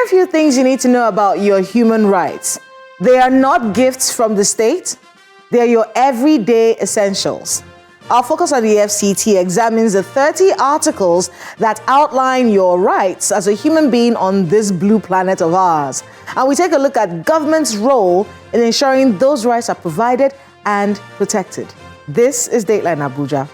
few things you need to know about your human rights. They are not gifts from the state. They are your everyday essentials. Our Focus on the FCT examines the 30 articles that outline your rights as a human being on this blue planet of ours. And we take a look at government's role in ensuring those rights are provided and protected. This is Dateline Abuja.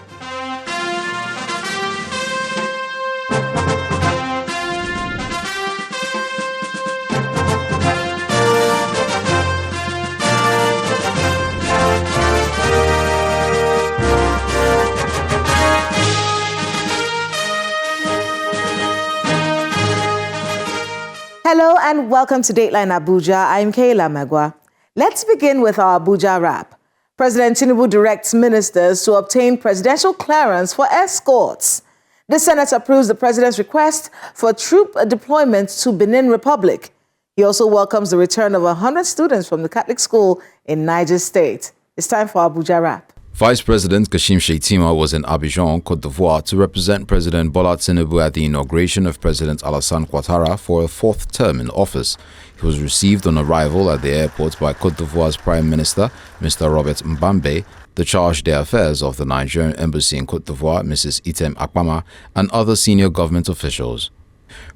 Hello and welcome to Dateline Abuja. I'm Kayla Magwa. Let's begin with our Abuja wrap. President Tinubu directs ministers to obtain presidential clearance for escorts. The Senate approves the president's request for troop deployment to Benin Republic. He also welcomes the return of 100 students from the Catholic school in Niger State. It's time for Abuja wrap. Vice President Kashim Shettima was in Abidjan, Côte d'Ivoire, to represent President Bola Tinubu at the inauguration of President Alassane Ouattara for a fourth term in office. He was received on arrival at the airport by Côte d'Ivoire's Prime Minister, Mr. Robert Mbambe, the Charge d'Affaires of the Nigerian Embassy in Côte d'Ivoire, Mrs. Item Akpama, and other senior government officials.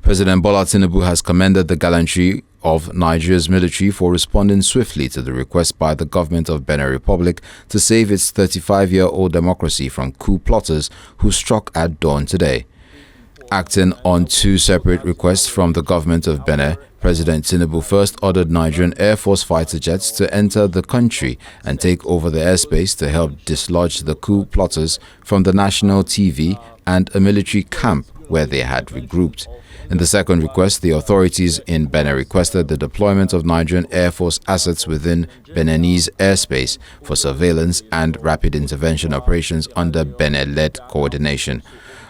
President Bola Tinubu has commended the gallantry of Nigeria's military for responding swiftly to the request by the government of Benin Republic to save its 35-year-old democracy from coup plotters who struck at dawn today. Acting on two separate requests from the government of Benin, President Tinubu first ordered Nigerian Air Force fighter jets to enter the country and take over the airspace to help dislodge the coup plotters from the national TV and a military camp where they had regrouped. In the second request, the authorities in Benin requested the deployment of Nigerian Air Force assets within Beninese airspace for surveillance and rapid intervention operations under Benin-led coordination.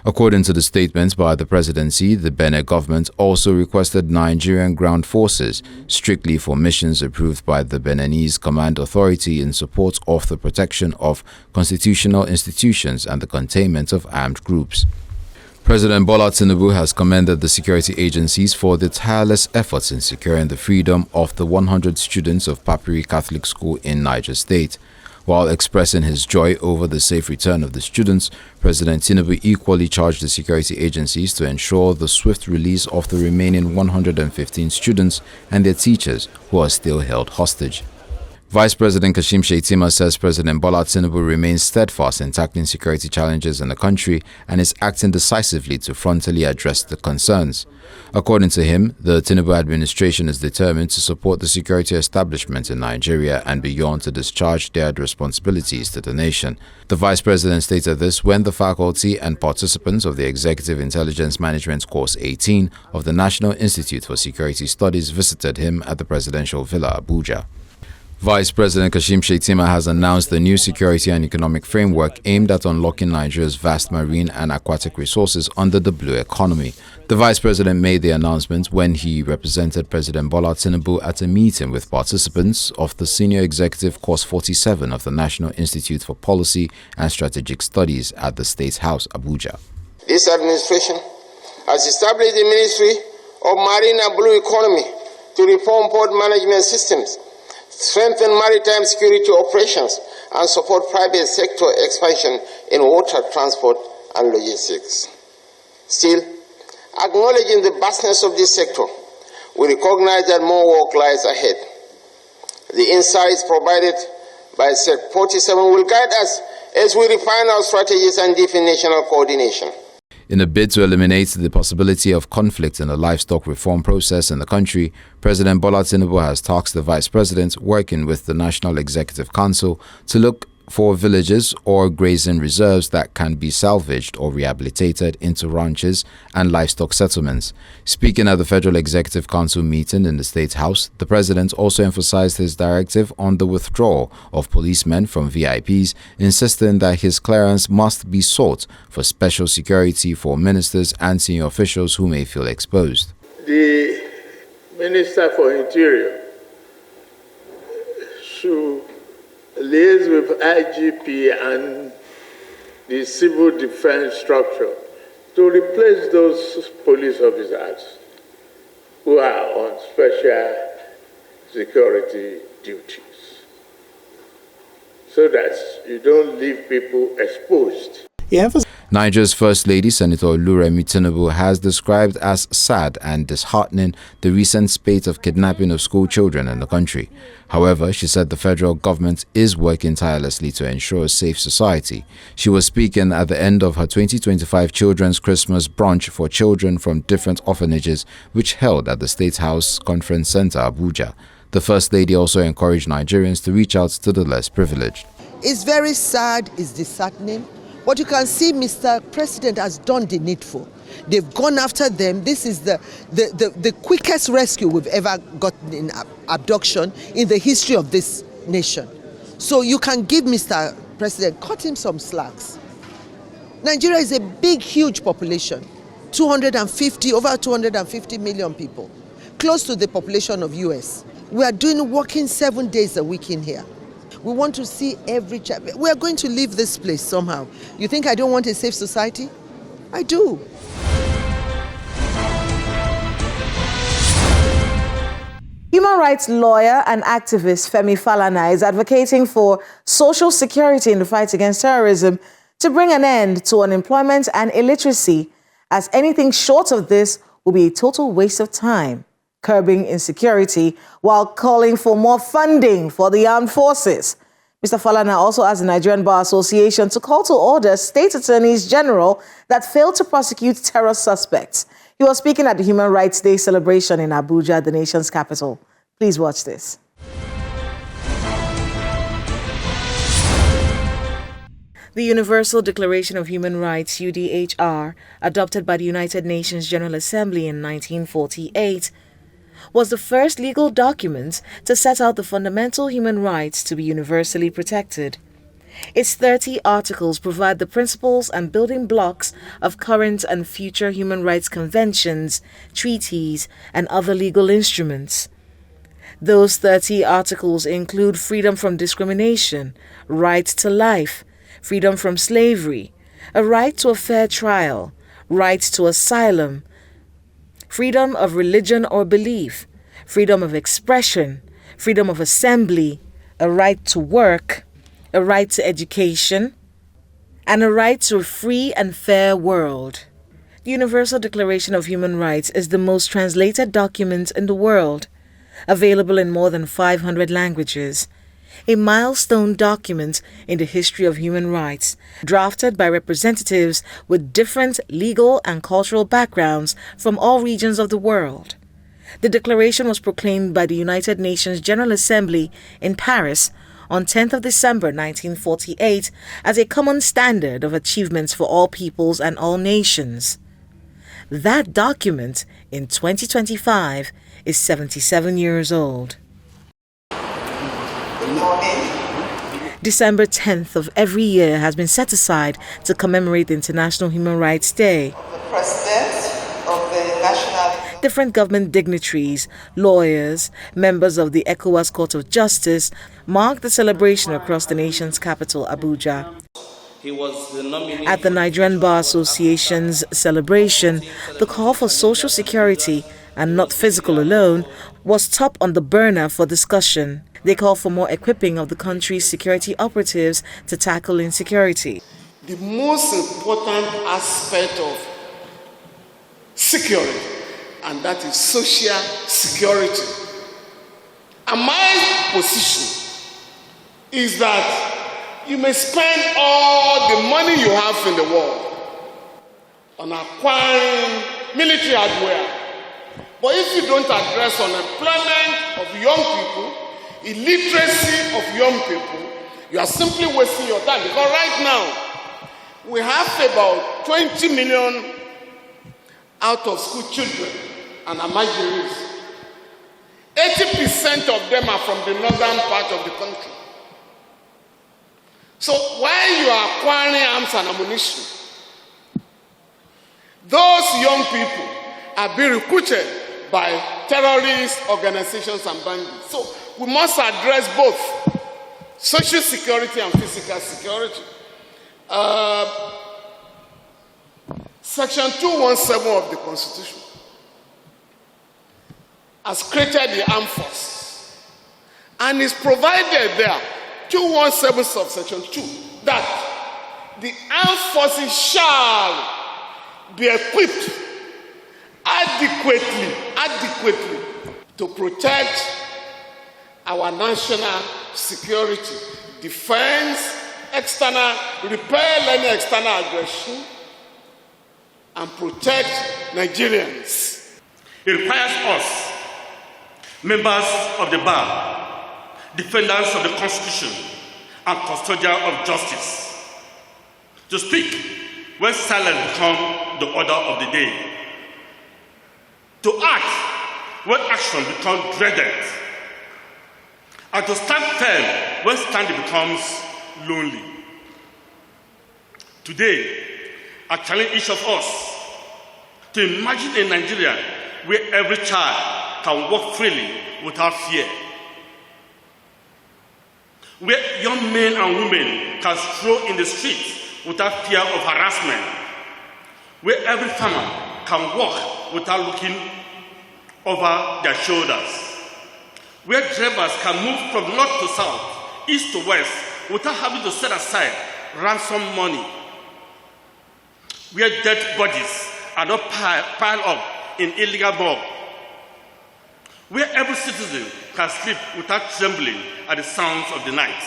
According to the statement by the presidency, the Benin government also requested Nigerian ground forces strictly for missions approved by the Beninese Command Authority in support of the protection of constitutional institutions and the containment of armed groups. President Bola Tinubu has commended the security agencies for their tireless efforts in securing the freedom of the 100 students of Papiri Catholic School in Niger State. While expressing his joy over the safe return of the students, President Tinubu equally charged the security agencies to ensure the swift release of the remaining 115 students and their teachers who are still held hostage. Vice President Kashim Shettima says President Bola Tinubu remains steadfast in tackling security challenges in the country and is acting decisively to frontally address the concerns. According to him, the Tinubu administration is determined to support the security establishment in Nigeria and beyond to discharge their responsibilities to the nation. The Vice President stated this when the faculty and participants of the Executive Intelligence Management Course 18 of the National Institute for Security Studies visited him at the Presidential Villa, Abuja. Vice President Kashim Shettima has announced the new security and economic framework aimed at unlocking Nigeria's vast marine and aquatic resources under the blue economy. The Vice President made the announcement when he represented President Bola Tinubu at a meeting with participants of the Senior Executive Course 47 of the National Institute for Policy and Strategic Studies at the State House, Abuja. This administration has established the Ministry of Marine and Blue Economy to reform port management systems, strengthen maritime security operations, and support private sector expansion in water transport and logistics. Still, acknowledging the vastness of this sector, we recognize that more work lies ahead. The insights provided by Sec 47 will guide us as we refine our strategies and deepen national coordination. In a bid to eliminate the possibility of conflict in the livestock reform process in the country, President Bola Tinubu has tasked the Vice President, working with the National Executive Council, to look for villages or grazing reserves that can be salvaged or rehabilitated into ranches and livestock settlements. Speaking at the Federal Executive Council meeting in the State House, the President also emphasized his directive on the withdrawal of policemen from VIPs, insisting that his clearance must be sought for special security for ministers and senior officials who may feel exposed. The Minister for Interior should liaise with IGP and the civil defense structure to replace those police officers who are on special security duties so that you don't leave people exposed. Nigeria's First Lady, Senator Oluremi Tinubu, has described as sad and disheartening the recent spate of kidnapping of school children in the country. However, she said the federal government is working tirelessly to ensure a safe society. She was speaking at the end of her 2025 Children's Christmas Brunch for children from different orphanages, which held at the State House Conference Center, Abuja. The First Lady also encouraged Nigerians to reach out to the less privileged. It's very sad, it's disheartening. But you can see Mr. President has done the needful. They've gone after them. This is the quickest rescue we've ever gotten in abduction in the history of this nation. So you can give Mr. President, cut him some slacks. Nigeria is a big, huge population. Over 250 million people. Close to the population of US. We are working 7 days a week in here. We want to see every child. We are going to leave this place somehow. You think I don't want a safe society? I do. Human rights lawyer and activist Femi Falana is advocating for social security in the fight against terrorism to bring an end to unemployment and illiteracy, as anything short of this will be a total waste of time, curbing insecurity while calling for more funding for the armed forces. Mr. Falana also asked the Nigerian Bar Association to call to order state attorneys general that failed to prosecute terror suspects. He was speaking at the Human Rights Day celebration in Abuja, the nation's capital. Please watch this. The Universal Declaration of Human Rights, UDHR, adopted by the United Nations General Assembly in 1948, was the first legal document to set out the fundamental human rights to be universally protected. Its 30 articles provide the principles and building blocks of current and future human rights conventions, treaties, and other legal instruments. Those 30 articles include freedom from discrimination, right to life, freedom from slavery, a right to a fair trial, right to asylum, freedom of religion or belief, freedom of expression, freedom of assembly, a right to work, a right to education, and a right to a free and fair world. The Universal Declaration of Human Rights is the most translated document in the world, available in more than 500 languages. A milestone document in the history of human rights, drafted by representatives with different legal and cultural backgrounds from all regions of the world. The declaration was proclaimed by the United Nations General Assembly in Paris on 10th of December 1948 as a common standard of achievements for all peoples and all nations. That document, in 2025, is 77 years old. December 10th of every year has been set aside to commemorate International Human Rights Day. Different government dignitaries, lawyers, members of the ECOWAS Court of Justice marked the celebration across the nation's capital, Abuja. At the Nigerian Bar Association's celebration, the call for social security, and not physical alone, was top on the burner for discussion. They call for more equipping of the country's security operatives to tackle insecurity. The most important aspect of security, and that is social security. And my position is that you may spend all the money you have in the world on acquiring military hardware, but if you don't address unemployment of young people, illiteracy of young people, you are simply wasting your time. Because right now, we have about 20 million out of school children and amajiris. 80% of them are from the northern part of the country. So while you are acquiring arms and ammunition, those young people are being recruited by terrorist organizations and bandits. So we must address both social security and physical security. Section 217 of the Constitution has created the armed forces and is provided there, 217 subsection 2, that the armed forces shall be equipped adequately to protect our national security, defense, repel any external aggression, and protect Nigerians. It requires us, members of the bar, defenders of the Constitution, and custodians of justice, to speak when silence becomes the order of the day, to act when action becomes dreaded, and to stand firm when standing becomes lonely. Today, I challenge each of us to imagine a Nigeria where every child can walk freely without fear, where young men and women can stroll in the streets without fear of harassment, where every farmer can walk without looking over their shoulders, where drivers can move from north to south, east to west, without having to set aside ransom money, where dead bodies are not piled up in illegal morgue, where every citizen can sleep without trembling at the sounds of the night,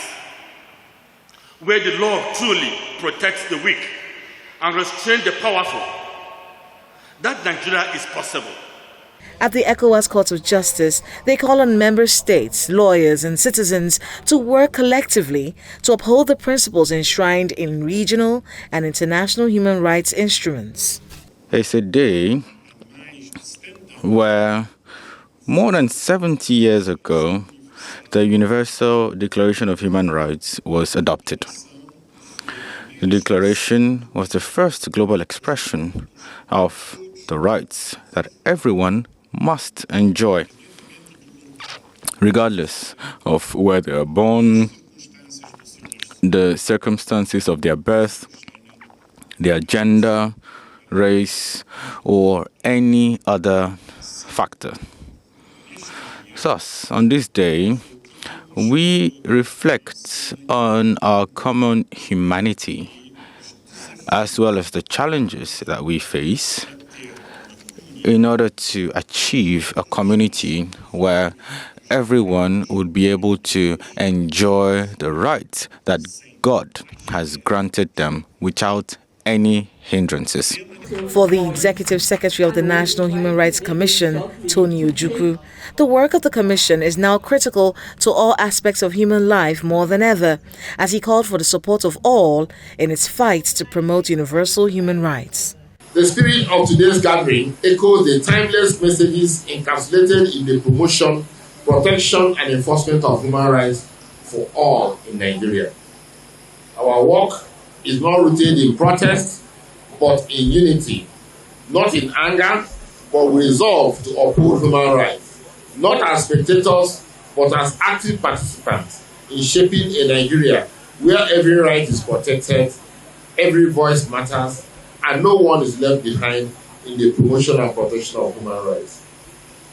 where the law truly protects the weak and restrains the powerful. That Nigeria is possible. At the ECOWAS Court of Justice, they call on member states, lawyers and citizens to work collectively to uphold the principles enshrined in regional and international human rights instruments. It's a day where more than 70 years ago, the Universal Declaration of Human Rights was adopted. The declaration was the first global expression of the rights that everyone must enjoy, regardless of where they are born, the circumstances of their birth, their gender, race, or any other factor. Thus, on this day, we reflect on our common humanity as well as the challenges that we face in order to achieve a community where everyone would be able to enjoy the rights that God has granted them without any hindrances. For the Executive Secretary of the National Human Rights Commission, Tony Ojukwu, the work of the Commission is now critical to all aspects of human life more than ever, as he called for the support of all in its fight to promote universal human rights. The spirit of today's gathering echoes the timeless messages encapsulated in the promotion, protection, and enforcement of human rights for all in Nigeria. Our work is not rooted in protest, but in unity, not in anger, but with resolve to uphold human rights, not as spectators, but as active participants in shaping a Nigeria where every right is protected, every voice matters, and no one is left behind in the promotion and protection of human rights.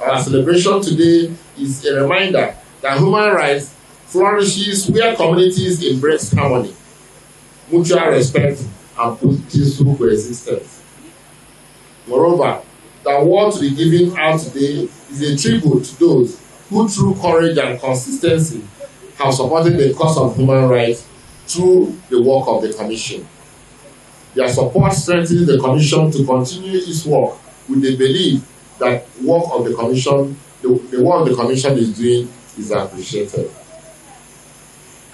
Our celebration today is a reminder that human rights flourishes where communities embrace harmony, mutual respect, and peaceful coexistence. Moreover, the award to be given out today is a tribute to those who, through courage and consistency, have supported the cause of human rights through the work of the Commission. Their support strengthens the Commission to continue its work with the belief that the work of the Commission is doing is appreciated.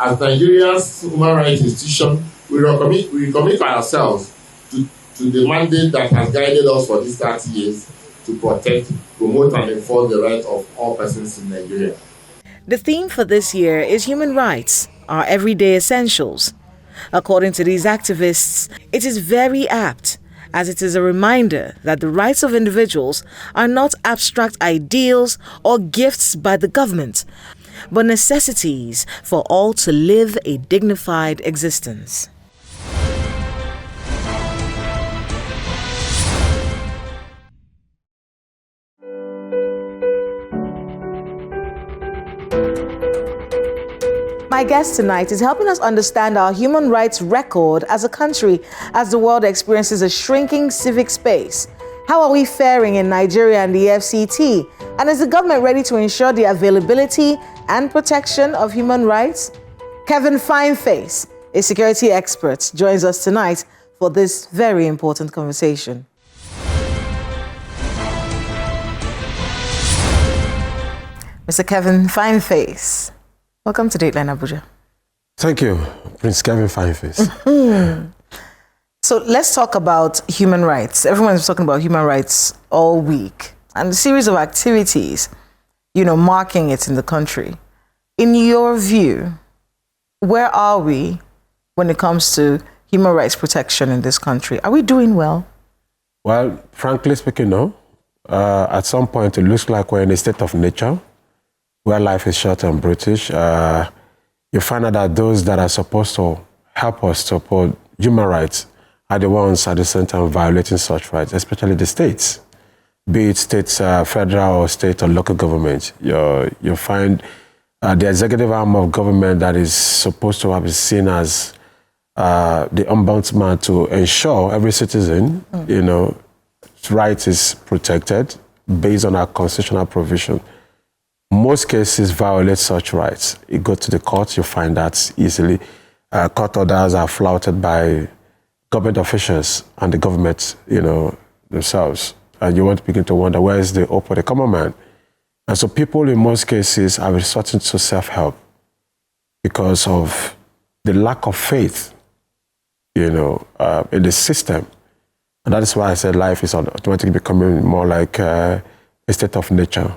As Nigeria's human rights institution, we recommit ourselves to the mandate that has guided us for these 30 years to protect, promote, and enforce the rights of all persons in Nigeria. The theme for this year is human rights, our everyday essentials. According to these activists, it is very apt, as it is a reminder that the rights of individuals are not abstract ideals or gifts by the government, but necessities for all to live a dignified existence. My guest tonight is helping us understand our human rights record as a country as the world experiences a shrinking civic space. How are we faring in Nigeria and the FCT? And is the government ready to ensure the availability and protection of human rights? Kevin Fineface, a security expert, joins us tonight for this very important conversation. Mr. Kevin Fineface, welcome to Dateline Abuja. Thank you, Prince Kevin Fineface. So let's talk about human rights. Everyone's talking about human rights all week and a series of activities, marking it in the country. In your view, where are we when it comes to human rights protection in this country? Are we doing well? Well, frankly speaking, no. At some point, it looks like we're in a state of nature where life is short and brutish. You find out that those that are supposed to help us to uphold human rights are the ones at the same time violating such rights, especially the states, be it states, federal or state or local government. You find the executive arm of government that is supposed to be seen as the ombudsman to ensure every citizen, rights is protected based on our constitutional provision. Most cases violate such rights. You go to the court, you find that easily. Court orders are flouted by government officials and the government, themselves. And you want to begin to wonder, where is the hope for the common man? And so people in most cases are resorting to self-help because of the lack of faith, in the system. And that is why I said life is automatically becoming more like a state of nature.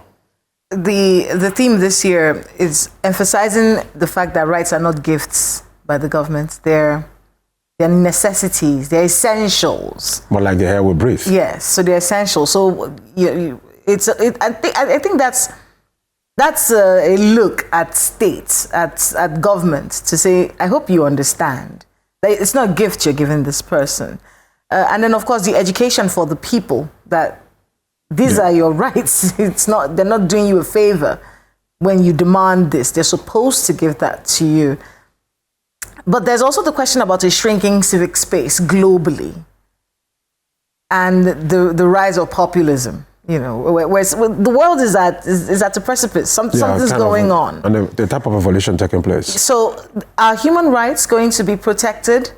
The theme this year is emphasizing the fact that rights are not gifts by the government. They're necessities, they're essentials. More like the air we breathe. Yes, so they're essential. So I think that's a look at states, at government to say, I hope you understand that it's not a gift you're giving this person. And then, of course, the education for the people that these are your rights. They're not doing you a favor when you demand this. They're supposed to give that to you. But there's also the question about a shrinking civic space globally and the rise of populism. Where the world is at a precipice. Something's going on. And the type of evolution taking place. So are human rights going to be protected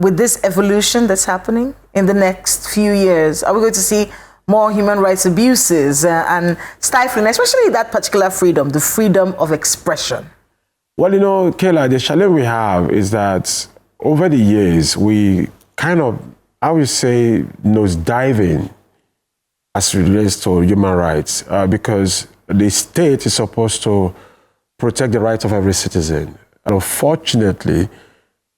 with this evolution that's happening in the next few years? Are we going to see more human rights abuses and stifling, especially that particular freedom, the freedom of expression? Well, Kayla, the challenge we have is that over the years, we kind of, I would say, nosediving as it relates to human rights because the state is supposed to protect the rights of every citizen. And unfortunately,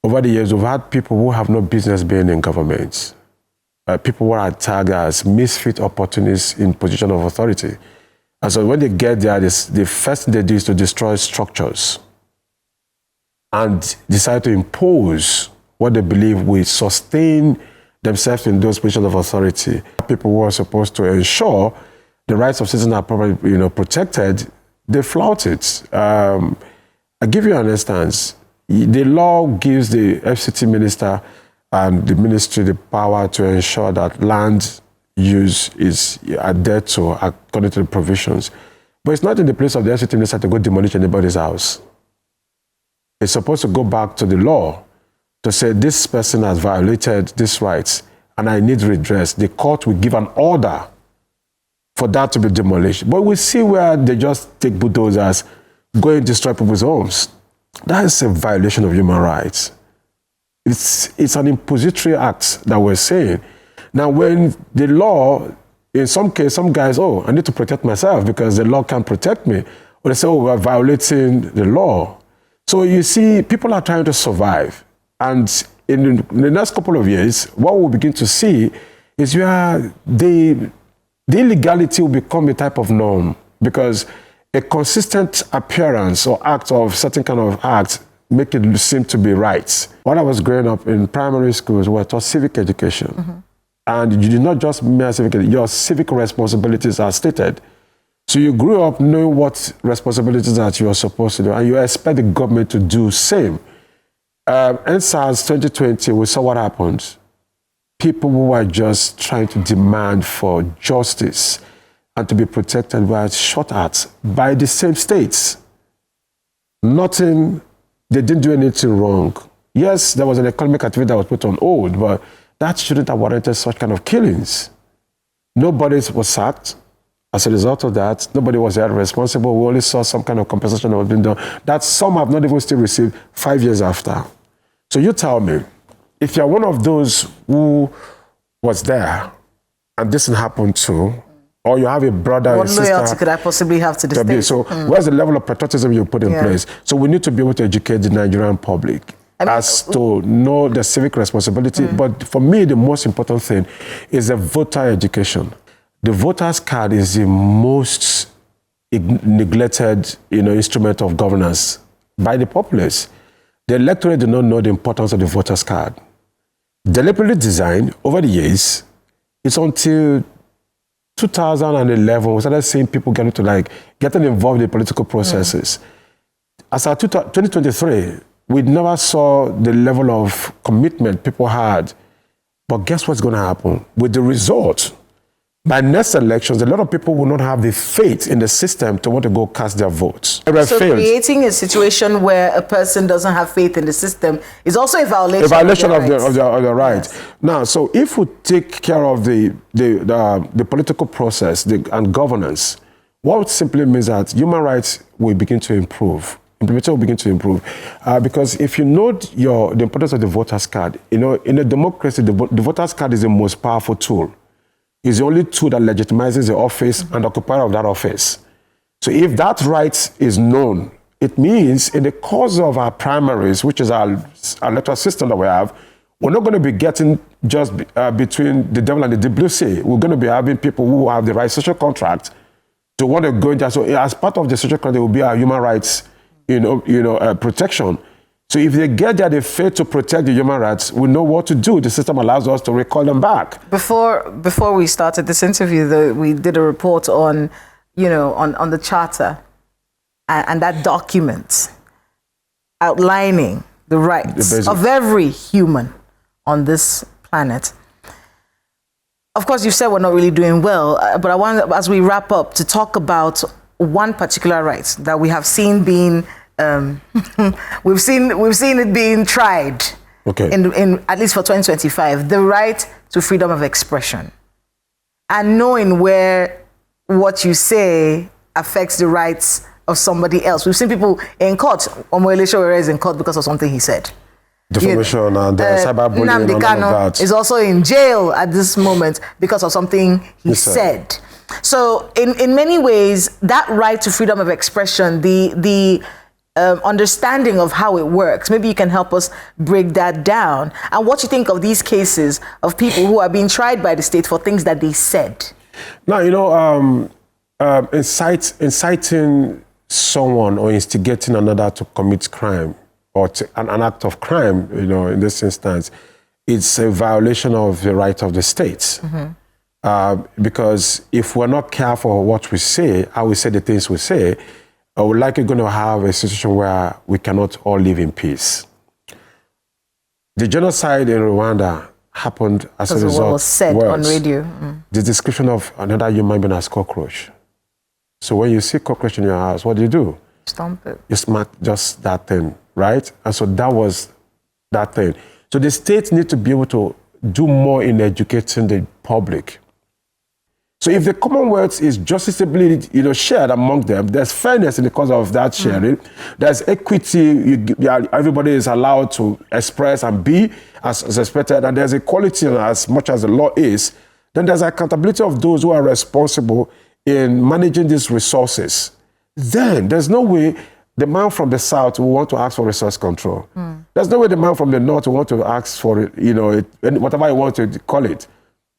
over the years, we've had people who have no business being in government. People who are tagged as misfit opportunists in position of authority. And so when they get there, the first thing they do is to destroy structures and decide to impose what they believe will sustain themselves in those positions of authority. People who are supposed to ensure the rights of citizens are properly, protected, they flout it. I'll give you an instance. The law gives the FCT minister and the ministry the power to ensure that land use is adhered to according to the provisions. But it's not in the place of the FCT minister to go demolish anybody's house. It's supposed to go back to the law to say this person has violated these rights and I need redress. The court will give an order for that to be demolished. But we see where they just take bulldozers, go and destroy people's homes. That is a violation of human rights. It's an impository act that we're saying. Now, when the law, in some case, some guys, I need to protect myself because the law can't protect me. Or they say, we're violating the law. So you see, people are trying to survive. And in the next couple of years, what we'll begin to see is where the illegality will become a type of norm because a consistent appearance or act of certain kind of act make it seem to be right. When I was growing up in primary schools, we were taught civic education. And you did not just mere civic education, your civic responsibilities are stated. So you grew up knowing what responsibilities that you are supposed to do, and you expect the government to do same. NSAS 2020, we saw what happened. People who were just trying to demand for justice and to be protected were shot at by the same states. They didn't do anything wrong. Yes, there was an economic activity that was put on hold, but that shouldn't have warranted such kind of killings. Nobody was sacked as a result of that. Nobody was held responsible. We only saw some kind of compensation that was being done that some have not even still received 5 years after. So you tell me, if you're one of those who was there and this happened to, or you have a brother or sister. What loyalty could I possibly have to the state? So where's the level of patriotism you put in place? So we need to be able to educate the Nigerian public as to know the civic responsibility. But for me, the most important thing is the voter education. The voter's card is the most neglected, instrument of governance by the populace. The electorate do not know the importance of the voter's card. Deliberately designed over the years, it's until 2011 we started seeing people getting involved in political processes. As of 2023, we never saw the level of commitment people had. But guess what's going to happen? With the result, by next elections, a lot of people will not have the faith in the system to want to go cast their votes. So creating a situation where a person doesn't have faith in the system is also a violation. A violation of their rights. Yes. Now, so if we take care of the political process and governance, what simply means that human rights will begin to improve. Implementation will begin to improve. Because if you know the importance of the voter's card, in a democracy, the voter's card is the most powerful tool. It's the only tool that legitimizes the office and the occupier of that office. So if that right is known, it means in the course of our primaries, which is our electoral system that we have, we're not going to be getting just between the devil and the deep blue sea. We're going to be having people who have the right social contract to want to go into. So as part of the social contract, there will be our human rights, protection. So if they get there, they fail to protect the human rights, we know what to do. The system allows us to recall them back. Before we started this interview, we did a report on, on the charter and that document outlining the rights of every human on this planet. Of course, you said we're not really doing well, but I want, as we wrap up, to talk about one particular right that we have seen being we've seen it being tried, in at least for 2025, the right to freedom of expression, and knowing where what you say affects the rights of somebody else. We've seen people in court. Omoyele Sowore is in court because of something he said. Defamation and cyberbullying and all of that. Is also in jail at this moment because of something he said. So in many ways, that right to freedom of expression, the understanding of how it works, maybe you can help us break that down. And what you think of these cases of people who are being tried by the state for things that they said? Now, inciting someone or instigating another to commit crime or an act of crime, in this instance, it's a violation of the right of the state. Because if we're not careful what we say, how we say the things we say, we're likely going to have a situation where we cannot all live in peace. The genocide in Rwanda happened as a result what was said on radio. The description of another human being as cockroach. So when you see cockroach in your house, what do? Stomp it. You smack just that thing, right? And so that was that thing. So the state needs to be able to do more in educating the public. So if the Commonwealth is justicably, shared among them, there's fairness in the cause of that sharing. There's equity. Everybody is allowed to express and be as expected, and there's equality as much as the law is. Then there's accountability of those who are responsible in managing these resources. Then there's no way the man from the south will want to ask for resource control. There's no way the man from the north will want to ask for, whatever you want to call it.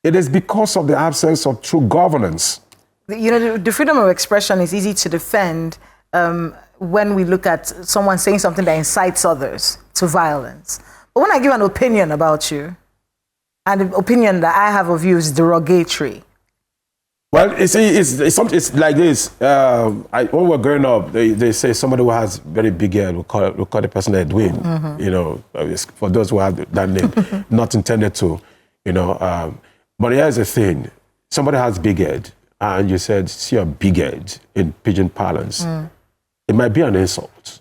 It is because of the absence of true governance. The freedom of expression is easy to defend when we look at someone saying something that incites others to violence. But when I give an opinion about you, and the opinion that I have of you is derogatory, Well, it's like this. When we're growing up, they say somebody who has very big head, we call the person Edwin. You know, for those who have that name, not intended to, you know. But here's the thing: somebody has big head, and you said, "See your big head" in pidgin parlance. It might be an insult.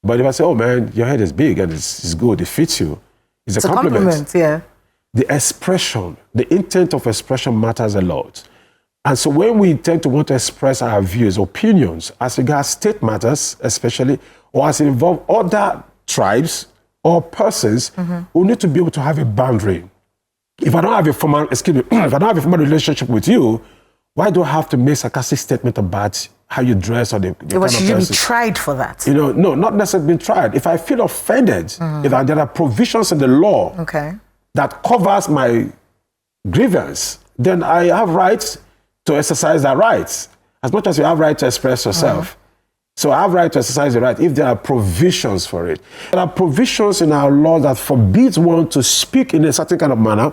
But if I say, "Oh man, your head is big and it's good, it fits you," it's a compliment. Yeah. The expression, the intent of expression matters a lot. And so when we tend to want to express our views, opinions, as regards state matters, especially, or as it involve other tribes or persons, we need to be able to have a boundary. If I don't have a formal, if I don't have a formal relationship with you, why do I have to make sarcastic statement about how you dress or the kind of person? Should you be tried for that? You know, no, not necessarily being tried. If I feel offended, if there are provisions in the law that covers my grievance, then I have rights to exercise that rights, as much as you have right to express yourself. So I have right to exercise the right if there are provisions for it. There are provisions in our law that forbids one to speak in a certain kind of manner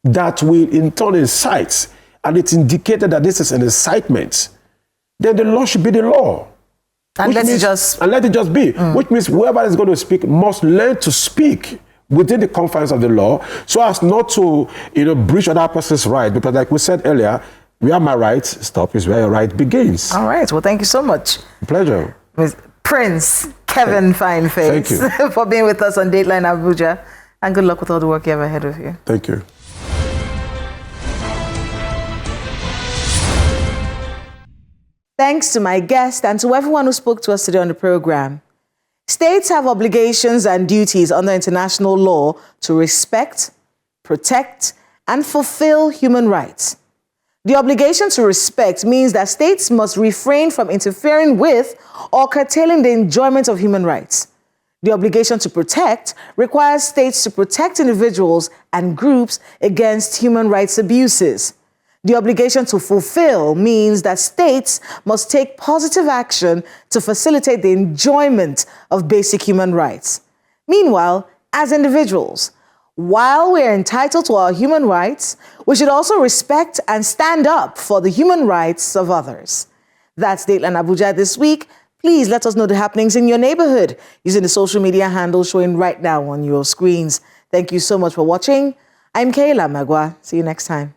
that will in turn incite, and it's indicated that this is an incitement. Then the law should be the law. And let it just be. Which means whoever is going to speak must learn to speak within the confines of the law, so as not to, breach other person's right. Because like we said earlier, where my right stops is where your right begins. All right. Well, thank you so much. Pleasure. Prince Kevin Fineface. Thank you. For being with us on Dateline Abuja. And good luck with all the work you have ahead of you. Thank you. Thanks to my guest and to everyone who spoke to us today on the program. States have obligations and duties under international law to respect, protect, and fulfill human rights. The obligation to respect means that states must refrain from interfering with or curtailing the enjoyment of human rights. The obligation to protect requires states to protect individuals and groups against human rights abuses. The obligation to fulfill means that states must take positive action to facilitate the enjoyment of basic human rights. Meanwhile, as individuals, while we are entitled to our human rights, we should also respect and stand up for the human rights of others. That's Dateline Abuja this week. Please let us know the happenings in your neighborhood using the social media handles showing right now on your screens. Thank you so much for watching. I'm Kayla Magwa. See you next time.